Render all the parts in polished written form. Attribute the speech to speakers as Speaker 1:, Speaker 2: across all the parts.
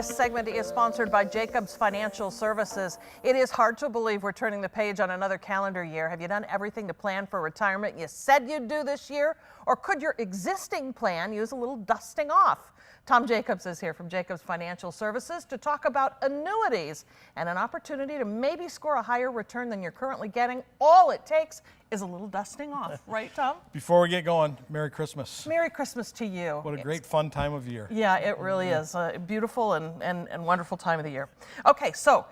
Speaker 1: This segment is sponsored by Jacobs Financial Services. It is hard to believe we're turning the page on another calendar year. Have you done everything to plan for retirement you said you'd do this year? Or could your existing plan use a little dusting off? Tom Jacobs is here from Jacobs Financial Services to talk about annuities and an opportunity to maybe score a higher return than you're currently getting. All it takes is a little dusting off, right, Tom?
Speaker 2: Before we get going, Merry Christmas.
Speaker 1: Merry Christmas to you.
Speaker 2: What a great fun time of year.
Speaker 1: Yeah, it really is a beautiful and wonderful time of the year. Okay, so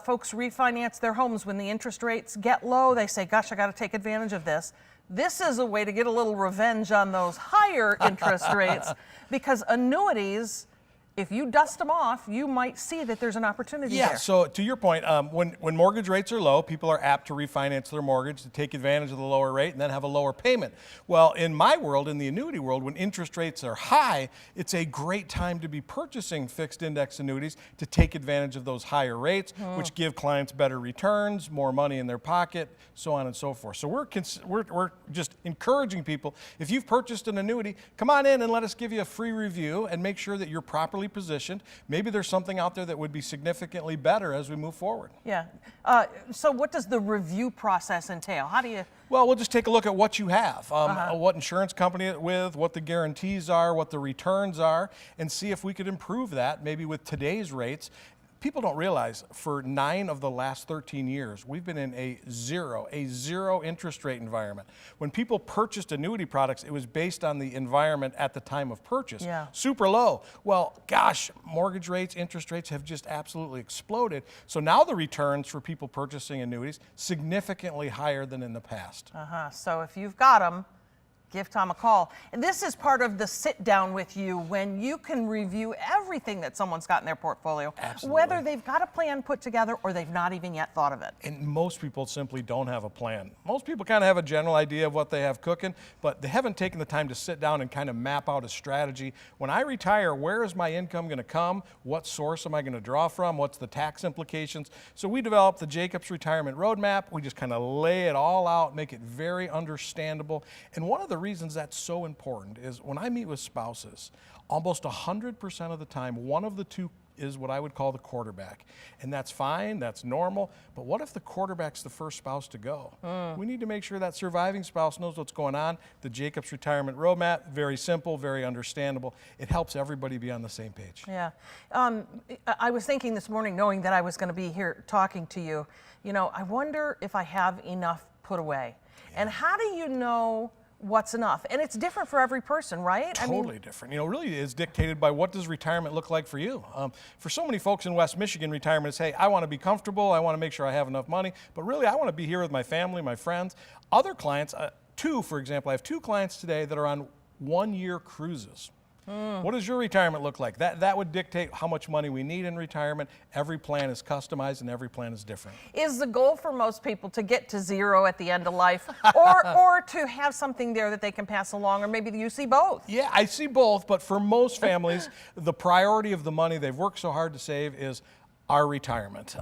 Speaker 1: folks refinance their homes when the interest rates get low. They say, gosh, I got to take advantage of this. This is a way to get a little revenge on those higher interest rates, because annuities, if you dust them off, you might see that there's an opportunity there.
Speaker 2: Yeah, so to your point, when mortgage rates are low, people are apt to refinance their mortgage to take advantage of the lower rate and then have a lower payment. Well, in my world, in the annuity world, when interest rates are high, it's a great time to be purchasing fixed index annuities to take advantage of those higher rates, which give clients better returns, more money in their pocket, so on and so forth. So we're just encouraging people, if you've purchased an annuity, come on in and let us give you a free review and make sure that you're properly positioned. Maybe there's something out there that would be significantly better as we move forward.
Speaker 1: Yeah. So what does the review process entail? How do you...
Speaker 2: Well, we'll just take a look at what you have, what insurance company it's with, what the guarantees are, what the returns are, and see if we could improve that maybe with today's rates. People don't realize for 9 of the last 13 years, we've been in a zero interest rate environment. When people purchased annuity products, it was based on the environment at the time of purchase.
Speaker 1: Yeah.
Speaker 2: Super low. Well, gosh, mortgage rates, interest rates have just absolutely exploded. So now the returns for people purchasing annuities significantly higher than in the past.
Speaker 1: So if you've got them, give Tom a call. And this is part of the sit down with you when you can review everything that someone's got in their portfolio,
Speaker 2: Absolutely.
Speaker 1: Whether they've got a plan put together or they've not even yet thought of it.
Speaker 2: And most people simply don't have a plan. Most people kind of have a general idea of what they have cooking, but they haven't taken the time to sit down and kind of map out a strategy. When I retire, where is my income going to come? What source am I going to draw from? What's the tax implications? So we developed the Jacobs Retirement Roadmap. We just kind of lay it all out, make it very understandable. And one of the reasons that's so important is when I meet with spouses, almost 100% of the time, one of the two is what I would call the quarterback. And that's fine, that's normal, but what if the quarterback's the first spouse to go? We need to make sure that surviving spouse knows what's going on. The Jacobs Retirement Roadmap, very simple, very understandable. It helps everybody be on the same page.
Speaker 1: Yeah. I was thinking this morning, knowing that I was going to be here talking to you, I wonder if I have enough put away. Yeah. And how do you know what's enough? And it's different for every person, right?
Speaker 2: Totally different. Really is dictated by what does retirement look like for you. For so many folks in West Michigan, retirement is, hey, I want to be comfortable, I want to make sure I have enough money, but really I want to be here with my family, my friends. Other clients, for example, I have 2 clients today that are on 1-year cruises. What does your retirement look like? That would dictate how much money we need in retirement. Every plan is customized and every plan is different.
Speaker 1: Is the goal for most people to get to zero at the end of life, or to have something there that they can pass along, or maybe you see both?
Speaker 2: Yeah, I see both, but for most families, the priority of the money they've worked so hard to save is our retirement.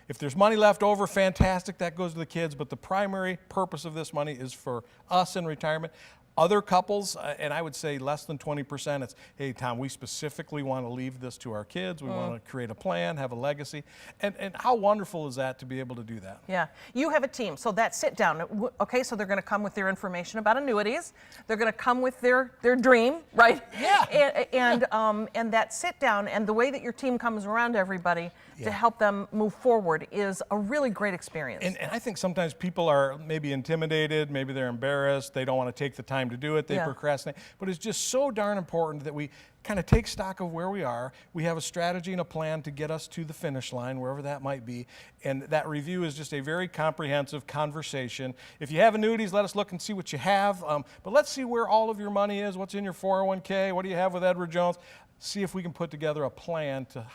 Speaker 2: If there's money left over, fantastic, that goes to the kids, but the primary purpose of this money is for us in retirement. Other couples, and I would say less than 20%, it's, hey, Tom, we specifically want to leave this to our kids. We want to create a plan, have a legacy. And how wonderful is that to be able to do that?
Speaker 1: Yeah. You have a team, so that sit down. Okay, so they're going to come with their information about annuities. They're going to come with their dream, right?
Speaker 2: Yeah.
Speaker 1: And that sit down and the way that your team comes around everybody to help them move forward is a really great experience.
Speaker 2: And I think sometimes people are maybe intimidated, maybe they're embarrassed, they don't want to take the time to do it, they procrastinate. But it's just so darn important that we kind of take stock of where we are. We have a strategy and a plan to get us to the finish line, wherever that might be. And that review is just a very comprehensive conversation. If you have annuities, let us look and see what you have. But let's see where all of your money is, what's in your 401k, what do you have with Edward Jones? See if we can put together a plan to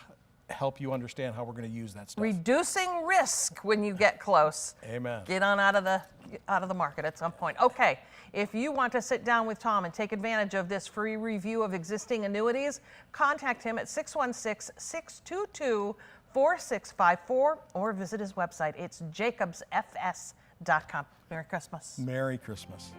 Speaker 2: help you understand how we're going to use that stuff.
Speaker 1: Reducing risk when you get close.
Speaker 2: Amen.
Speaker 1: Get on out of the market at some point. Okay, if you want to sit down with Tom and take advantage of this free review of existing annuities, contact him at 616-622-4654 or visit his website. It's jacobsfs.com. Merry Christmas.
Speaker 2: Merry Christmas.